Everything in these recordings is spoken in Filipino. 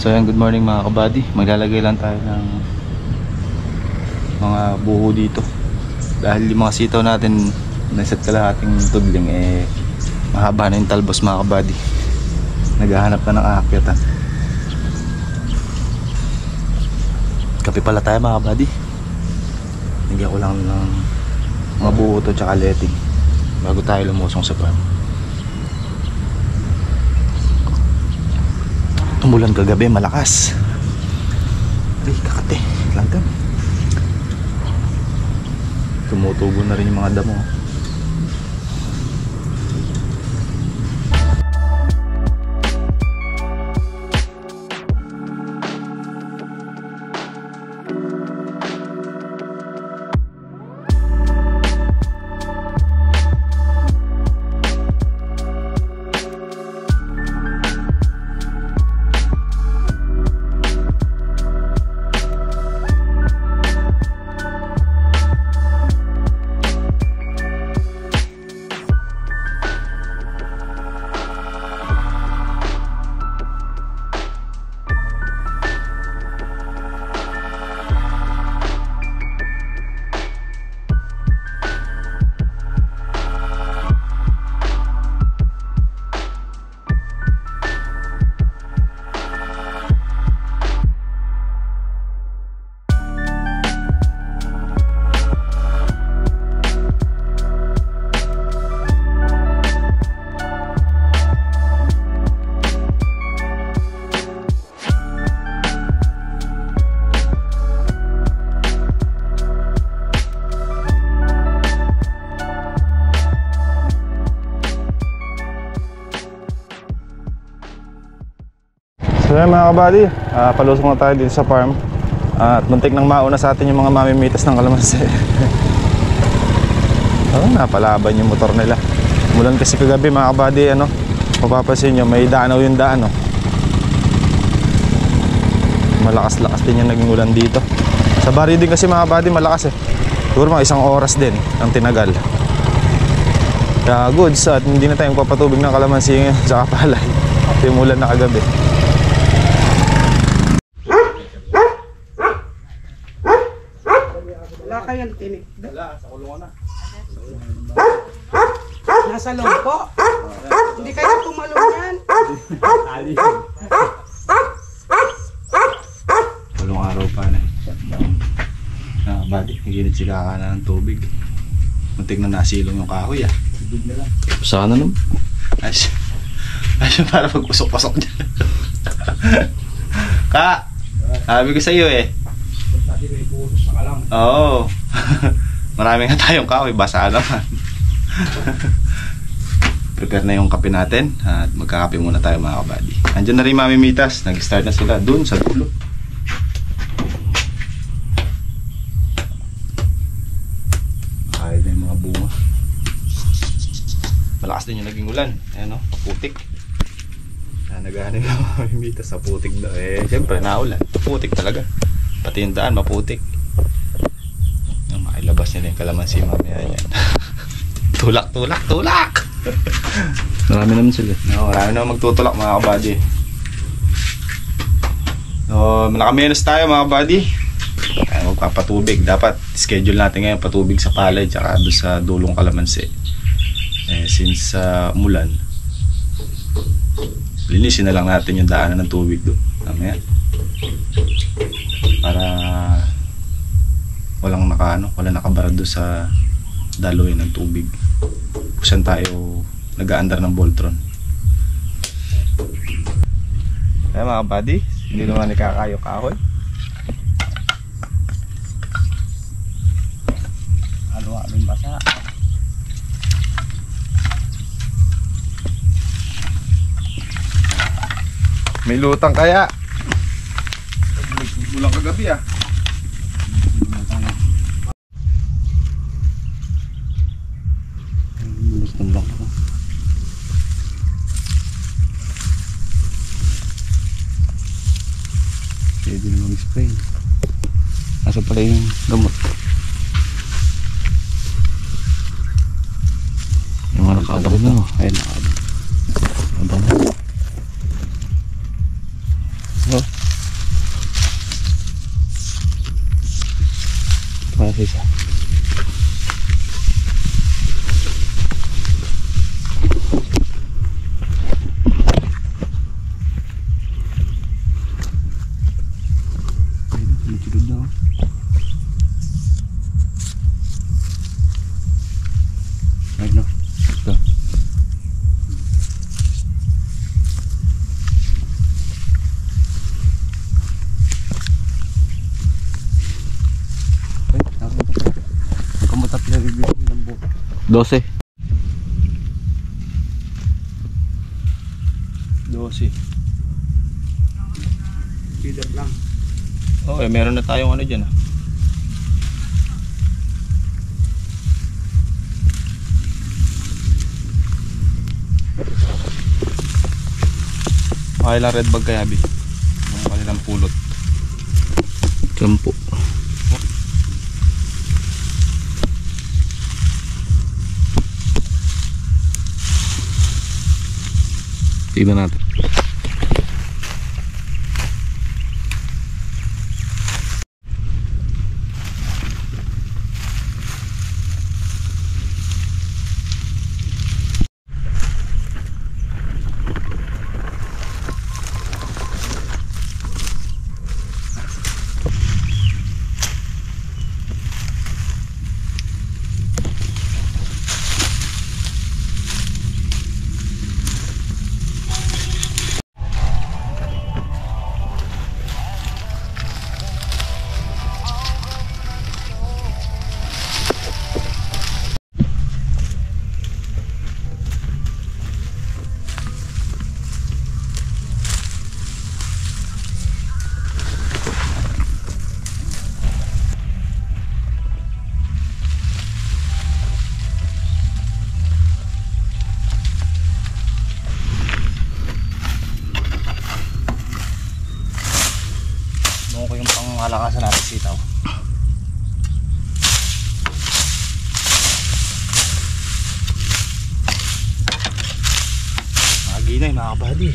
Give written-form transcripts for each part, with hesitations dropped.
So yan, good morning mga kabady. Maglalagay lang tayo ng mga buho dito. Dahil yung mga sitaw natin naset kalahating tudling, mahaba na yung talbos mga kabady. Naghahanap na ng aakyatan. Kape pala tayo mga kabady. Nagyan ko lang ng mga buho to tsaka letting bago tayo lumusong sa farm. Umulan kagabi, malakas. Ay, kakate, langgam. Tumutubo na rin yung mga damo. So yan mga kabady, palusok na tayo dito sa farm. At muntik nang mauna sa atin yung mga mamimitas ng kalamansi. Napalaban yung motor nila. Umulan kasi kagabi mga kabady, mapapansin nyo, may danaw yung daan. Malakas-lakas din yung naging ulan dito. Sa bari din kasi mga kabady, malakas siguro mga 1 oras din ang tinagal. Kaya goods, at hindi na tayo magpapatubig ng kalamansi sa kapalay. Ito yung ulan na kagabi. Kayang tinik. Wala, sa kulungan na. Nasa loob po. Hindi kayo tumalong yan. Walong araw pa na. Badi, naginit si kakana ng tubig. Muntik na nasilong yung kahoy Tubig na lang. Sana naman. Ay, para pagpusok-pasok dyan. Ka! Sabi ko sa'yo Oo. Marami nga tayong kahoy, basa naman. Prepare na yung kape natin at magkakape muna tayo mga kabady. Andiyan na rin mamimitas, nag-start na sila dun sa dulo. Kahit na yung mga bunga. Malakas din yung naging ulan. Ayan paputik. Naghahanap yung mamimitas sa putik daw. Siyempre naulan, paputik talaga. Pati yung daan maputik. Mailabas nila yung kalamansi mamaya yan. Tulak! Marami naman sila. Marami naman magtutulak mga kabady. Nakamenos tayo mga kabady. Magpapatubig. Dapat schedule natin ngayon patubig sa palay tsaka doon sa dulong kalamansi. Since umulan, linisin na lang natin yung daanan ng tubig doon mamaya. Para walang nakabarad doon sa daloy ng tubig. Kusan tayo nag-aandar ng Voltron. Kaya mga buddy, hindi naman ikakayo kahoy. Halo-halong basa. May lutang kaya. Bulang kagabi Pwede na mag-spray. Nasa pala yung gamot. Yung mga nakabang mo. Ayun, nakabang. Oh. 12. 12. Feeder lang. Okay, meron na tayong ano dyan ah. Okay lang red bag kaya Bi. Yung kanilang pulot. 10. Tignan natin. Noon ko yung pangalakasan natin sitaw. Maginay mga kabady.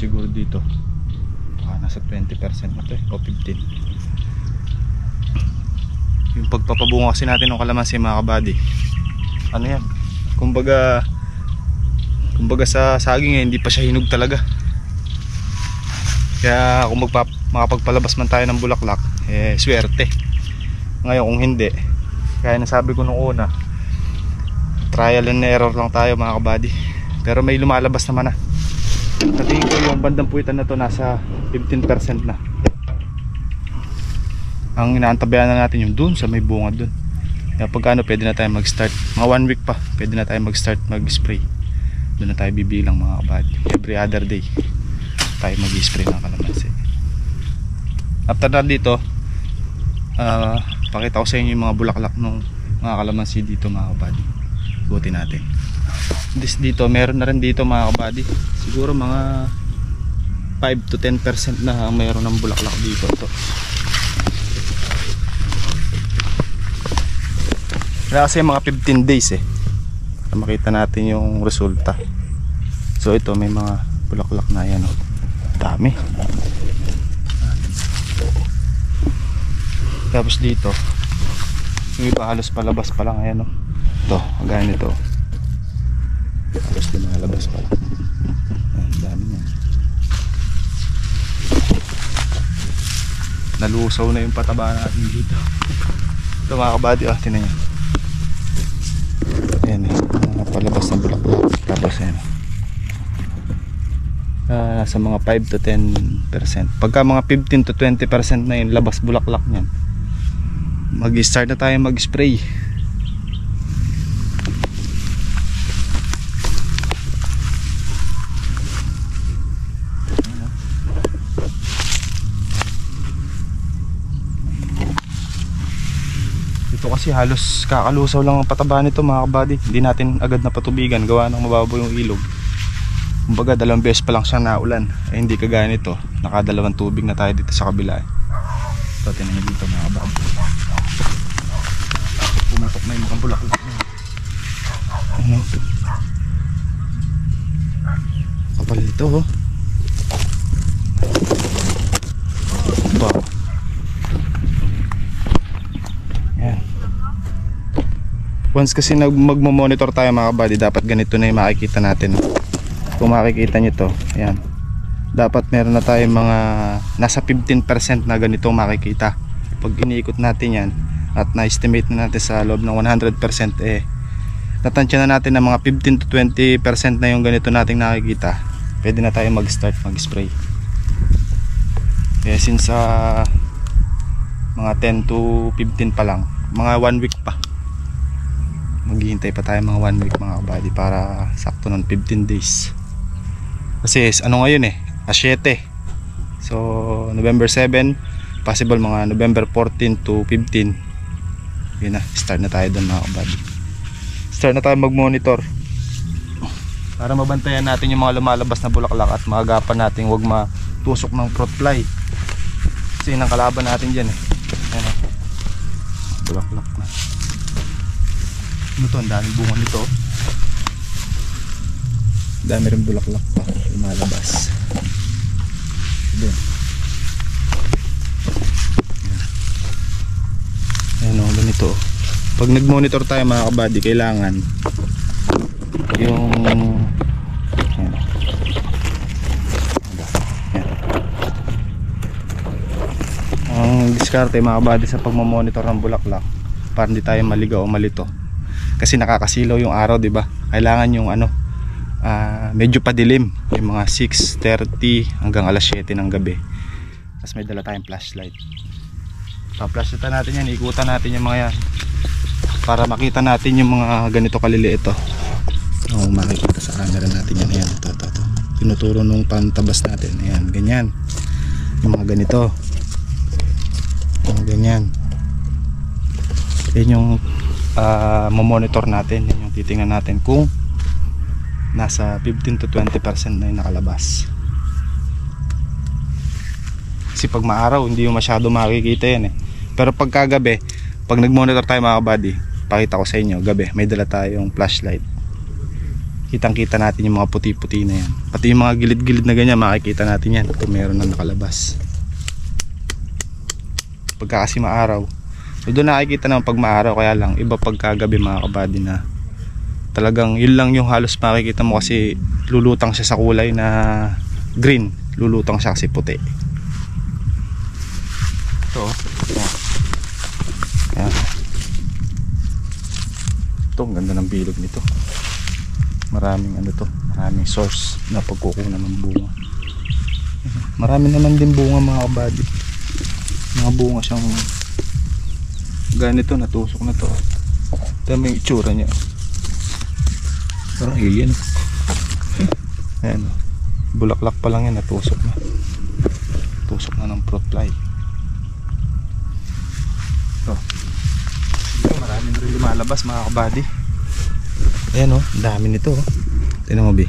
Siguro dito nasa 20% na to o 15. Yung pagpapabunga kasi natin ng kalamansi mga kabady, ano yan, kumbaga sa saging hindi pa siya hinog talaga. Kaya kung makapagpalabas man tayo ng bulaklak swerte. Ngayon kung hindi, kaya nasabi ko nung una, trial and error lang tayo mga kabady. Pero may lumalabas naman na. Sa tingin ko yung bandang puwitan na to nasa 15% na. Ang inaantabayan na natin yung dun sa may bunga dun. Kaya pagkano pwede na tayo mag-start, mga 1 week pa pwede na tayo mag-start mag-spray. Doon na tayo bibilang mga kabady. Every other day tayo mag-spray ng kalamansi. After na dito, pakita ko sa inyo yung mga bulaklak ng mga kalamansi dito mga kabady. Buti natin. Dito meron na rin dito mga kabady, siguro mga 5 to 10% na mayroon ng bulaklak dito. Ito kasi mga 15 days makita natin yung resulta. So ito may mga bulaklak na yan dami. Tapos dito yung iba halos palabas pa lang. Ayan ito, kagaya nito halos lumalabas pa lang. Ayan, dami yan. Nalusaw na yung pataba natin dito. Ito mga kabady, tinan nyo. Ayan palabas ng bulaklak. Tapos ayan sa mga 5 to 10%. Pagka mga 15 to 20% na yung labas bulaklak nyan, mag-start na tayo mag-spray. Ito kasi halos kakalusaw lang ang pataba nito mga kabady. Hindi natin agad na patubigan gawa ng mababaw yung ilog. Kumbaga 2 beses pa lang siya naulan. Hindi kagaya nito, nakadalawang tubig na tayo dito sa kabila. Ito tinan nyo dito mga kabady, pumatok na yung mga bulaklak. Ano ito? Kapal nito Wow. Yan. Once kasi magmo-monitor tayo mga kabady, dapat ganito na yung makikita natin. Kung makikita nyo to, ayan, dapat meron na tayong mga nasa 15% na ganito makikita. Pag iniikot natin yan at na-estimate na natin sa loob ng 100%, natansya na natin na mga 15 to 20% na yung ganito nating nakikita, pwede na tayo mag-start mag-spray. Kaya since mga 10 to 15 pa lang, mga 1 week pa, maghihintay pa tayo mga 1 week mga kabady para sakto nun 15 days. Kasi ano ngayon A7, so November 7, possible mga November 14 to 15, yun na, start na tayo doon mga kabady. Start na tayo mag-monitor para mabantayan natin yung mga lumalabas na bulaklak at maagapan natin huwag matusok ng fruit fly. Kasi yun ang kalaban natin dyan ayan, bulaklak na. Ano to, ang daming bunga nito, dami rin bulaklak pa lumalabas doon. Ayan o, ganito. Pag nag-monitor tayo mga kabady, kailangan yung ayan. Ang diskarte mga kabady sa pagmamonitor ng bulaklak para hindi tayo maligaw o malito, kasi nakakasilaw yung araw, di ba? Kailangan yung medyo padilim, yung mga 6:30 hanggang alas 7 ng gabi. Tapos may dala tayong flashlight. Pa-flashlightan natin yan, ikutan natin yung mga yan para makita natin yung mga ganito kaliliit ito. Makikita sa camera natin yan. Ayan, ito. Tinuturo nung pantabas natin. Ayan, ganyan. Yung mga ganito. Ganyan. Yan yung mamonitor natin. Yan yung titingnan natin kung nasa 15 to 20% na yung nakalabas. Kasi pag maaraw hindi yung masyado makikita yan pero pagkagabi, pag nag-monitor tayo mga kabady, pakita ko sa inyo, gabi may dala tayong flashlight, kitang kita natin yung mga puti-puti na yan, pati yung mga gilid-gilid na ganyan makikita natin yan kung meron na nakalabas. Pagka kasi maaraw, so doon nakikita naman pag maaraw, kaya lang iba pagkagabi mga kabady na talagang yun lang yung halos makikita mo kasi lulutang siya sa kulay na green, lulutang siya kasi puti. Ito ayan. Ito ang ganda ng bilog nito, maraming maraming source na pagkukunan ng bunga. Marami naman din bunga mga kabady, mga bunga siyang ganito, natusok na to. Ito yung itsura niya, parang alien. Ayan, bulaklak pa lang yan, natusok na. Tusok na ng fruit fly. So, maraming rin lumalabas mga kabady. Ayan o, dami nito. Tignan mo, B.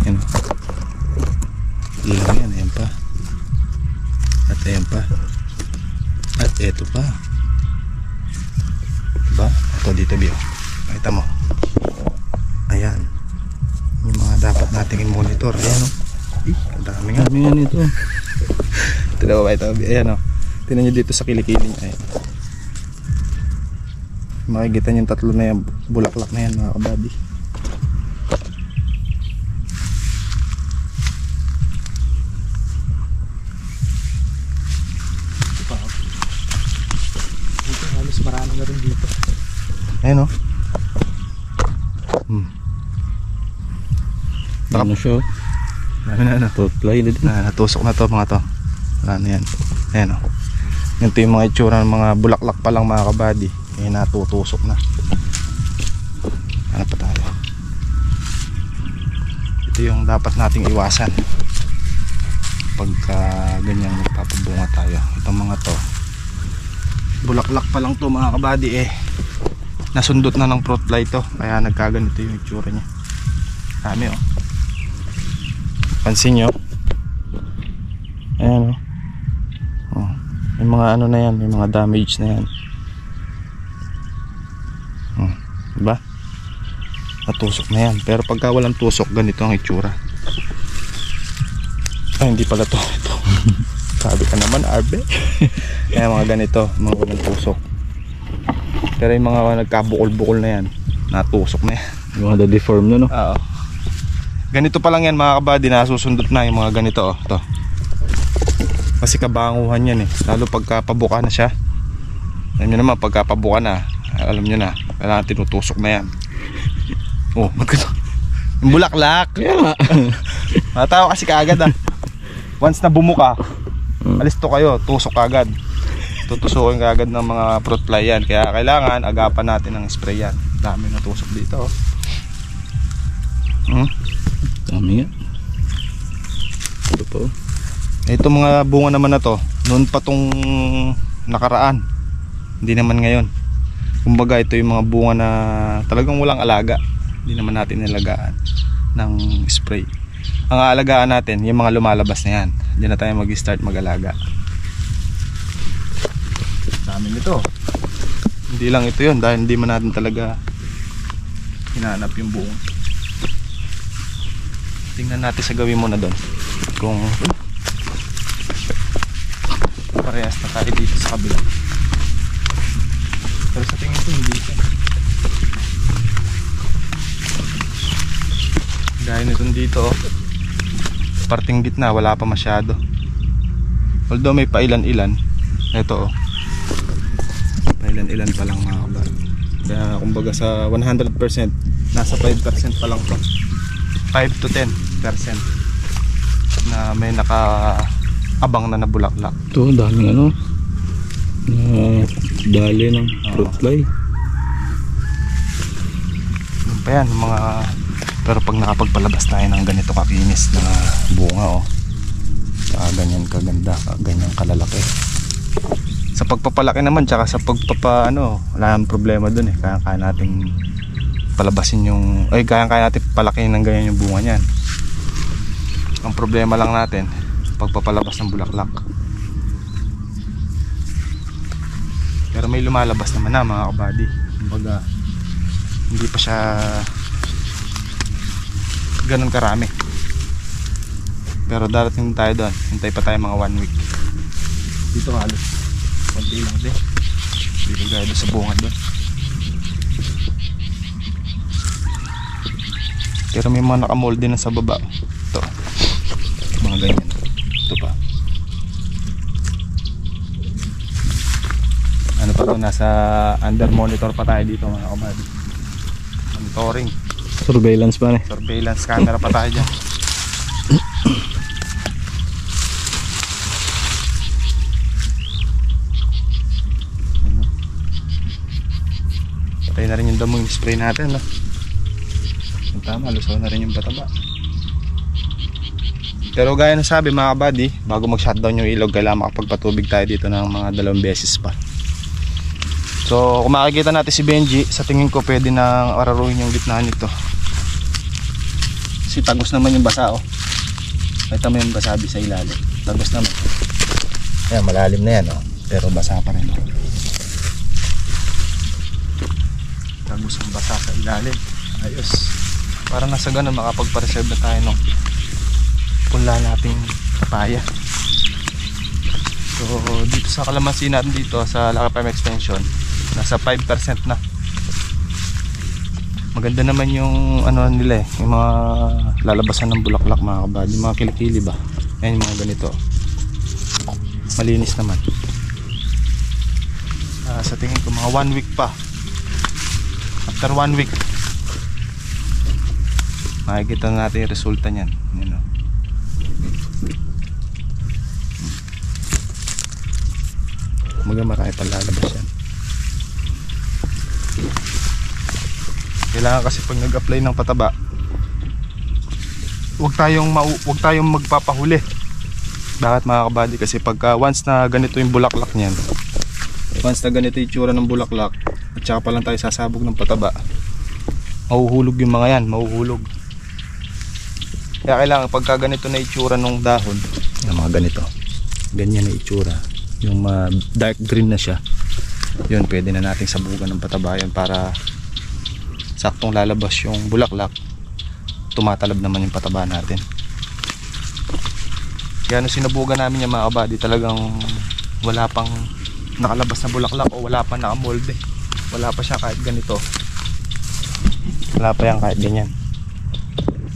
Ayan o. Ilang yan, ayan pa. At ayan pa. At eto pa. Diba? Ito dito, B. Nakita mo. Ayan, yung mga dapat nating i-monitor. Ayan o, ang dami nga nito. Tignan mo ba ito? Ayan o, tignan nyo dito sa kilikili niya. Ayan, makikita nyo yung tatlo na yung bulaklak na yan mga kabady. Dito halos marami na rin dito. Ayan o. Ano siya? Natusok na to mga to. Ano yan? Ayan o. Ganito yung mga itsura ng mga bulaklak pa lang mga kabady. Ayan, natutusok na. Ano pa tayo? Ito yung dapat nating iwasan pagka ganyang magpapabunga tayo. Itong mga to, bulaklak pa lang to mga kabady nasundot na ng fruit fly to, kaya nagkaganito yung itsura nya. Dami oh. Pansin nyo, ayan oh. May mga na yan, may mga damage na yan. Diba? Natusok na yan. Pero pagka walang tusok, ganito ang itsura. Ay, hindi pala to. Ito. Sabi ka naman, Arbe. Kaya mga ganito, mga walang tusok. Pero yung mga nagkabukol-bukol na yan, Natusok na yan. Yung mga deform na, no? Oo. Ganito pa lang yan mga kabady, nasusundot na yung mga ganito, oh. Ito. Kasi kabanguhan yan eh. Lalo pagka pabuka na siya. Alam nyo naman, pagka pabuka na, alam nyo na, kailangan tinutusok na yan. Oh, magkano? Yung bulaklak. Kaya nga. Matawa kasi kaagad ah. Once na bumuka, alis to kayo, tusok agad. Tutusukin kaagad ng mga fruit fly yan. Kaya kailangan agapan natin ng spray yan. Dami na tusok dito, oh. Dami nga. Ito po. Ito mga bunga naman na to, noon pa tong nakaraan. Hindi naman ngayon. Kumbaga ito yung mga bunga na talagang walang alaga. Hindi naman natin nilagaan ng spray. Ang aalagaan natin, yung mga lumalabas na yan. Diyan na tayo mag-start mag-alaga. Dami nito. Hindi lang ito yun, dahil hindi man natin talaga hinahanap yung bunga. Tingnan natin sa gawin muna doon kung parehas na tayo dito sa kabila. Pero sa tingin ko hindi ito. Dahil nitong dito, parting gitna wala pa masyado. Although may pailan-ilan. Ito, pailan-ilan pa lang mga kabal. Kaya kumbaga sa 100% nasa 5% pa lang to. 5 to 10% na may nakaabang na bulaklak. Ito, daming ano, dali ng fruit fly. Yun pa yan, mga... Pero pag nakapagpalabas tayo ng ganito kakinis na bunga, oh, ganyan kaganda, ganyan kalalaki. Sa pagpapalaki naman, tsaka sa pagpapa wala nang problema dun eh. Kaya nating palabasin yung, kaya natin palakihin ng ganyan yung bunga niyan. Ang problema lang natin, pagpapalabas ng bulaklak. Pero may lumalabas naman na mga kabady. Kumbaga, hindi pa siya ganun karami. Pero darating tayo doon. Hintay pa tayo mga 1 week. Dito halos konti lang din. Dito gaya doon sa bungad doon. Pero may mga nakamold din na sa baba. Ito. Mga ganyan. Ito pa. Ano pa to? Nasa under monitor pa tayo dito mga kabady. Monitoring. Surveillance pa eh. Surveillance camera pa tayo dyan. Patay na rin yung damong spray natin, no? Yung tama, lusaw na rin yung bataba. Pero gaya na sabi mga kabady, bago mag-shutdown yung ilog, kailangan makapagpatubig tayo dito ng mga 2 beses pa. So kung makikita natin si Benji, sa tingin ko pwede na araruhin yung gitna nito. Kasi tagos naman yung basa, oh. Ito mo yung basabi sa ilalim. Tagos naman. Ayan, malalim na yan, oh. Pero basa pa rin, oh. Tagos ang basa sa ilalim. Ayos. Para nasa ganun makapagpa-reserve na tayo ng punla nating papaya. So dito sa kalamansi natin dito sa Lakapam Extension, nasa 5% na. Maganda naman yung nila eh, yung mga lalabasan ng bulaklak mga kabady, yung mga kilikili ba. Ayan yung mga ganito. Malinis naman. Sa tingin ko mga 1 week pa. After 1 week makikita natin yung resulta niyan. Yan, oh. Marami pa lalabas yan. Kailangan kasi pag nag-apply ng pataba, huwag tayong magpapahuli. Bakit mga kabady? Kasi pagka once na ganito yung bulaklak niyan, once na ganito yung tsura ng bulaklak, at saka pa lang tayo sasabog ng pataba, mahuhulog yung mga yan, mahuhulog. Kaya kailangan pagka ganito na itsura ng dahon, yung mga ganito, ganyan na itsura, yung dark green na siya, yun pwede na nating sabugan ng pataba yan para saktong lalabas yung bulaklak, tumatalab naman yung pataba natin. Kaya nung sinubugan namin yung mga kabady, talagang wala pang nakalabas na bulaklak o wala pa nakamolde, wala pa siya kahit ganito. Wala pa yan kahit ganyan.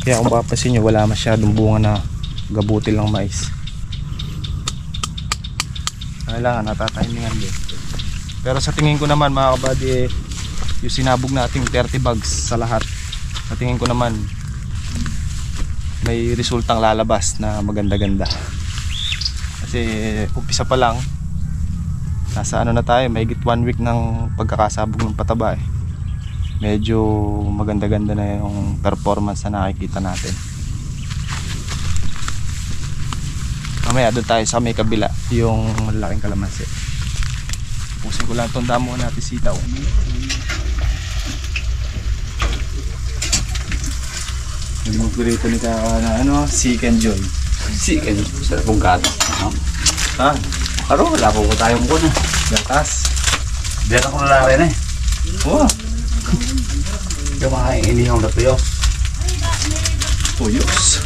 Kaya kung papasin nyo, wala masyadong bunga na gabutil ng mais. Kailangan natatimingan din. Pero sa tingin ko naman mga kabady, yung sinabog nating 30 bags sa lahat, sa tingin ko naman may resultang lalabas na maganda-ganda. Kasi umpisa pa lang, nasa ano na tayo, mahigit 1 week ng pagkakasabog ng pataba eh. Medyo maganda-ganda na yung performance na nakikita natin. Mamaya doon tayo sa may kabila, yung malaking kalamansi. Pusin ko lang itong damo natin sitaw. Yung magpirito ni na ano, Chicken Joy. Chicken, sarap pong gatas. Ha? Karo, wala po ko tayong mukha na. Gatas. Diyan ako na rin eh. Oh, Yung mga inihong na tuyo. puyos.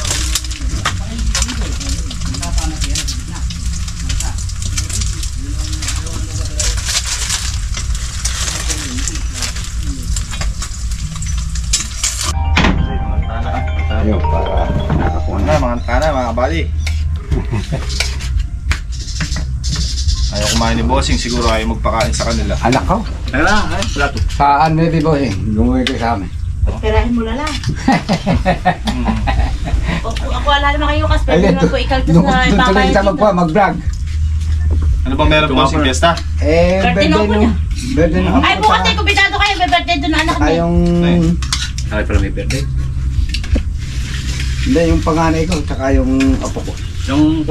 Ayun, para nakakuha na. Mga tana, mga bali. Ayaw kumain ni Bossing, siguro ayaw magpakain sa kanila. Anak ko. Ano na, ay, plato. Saan may bibo eh? Lumuwi ko sa amin. Perahin mo na lang. Ako wala naman kayo kasi pwede naman ko ikaltas na Tuloy kita mag-vlog. Ano bang meron Bossing fiesta? Eh, Birthday na ako niya. Birthday na ako. Ay, bukas tayo kumbitado kayo. May birthday doon na anak niya. Yung... Ay, pala may birthday. Hindi, yung panganay ko, tsaka yung apo ko. Yung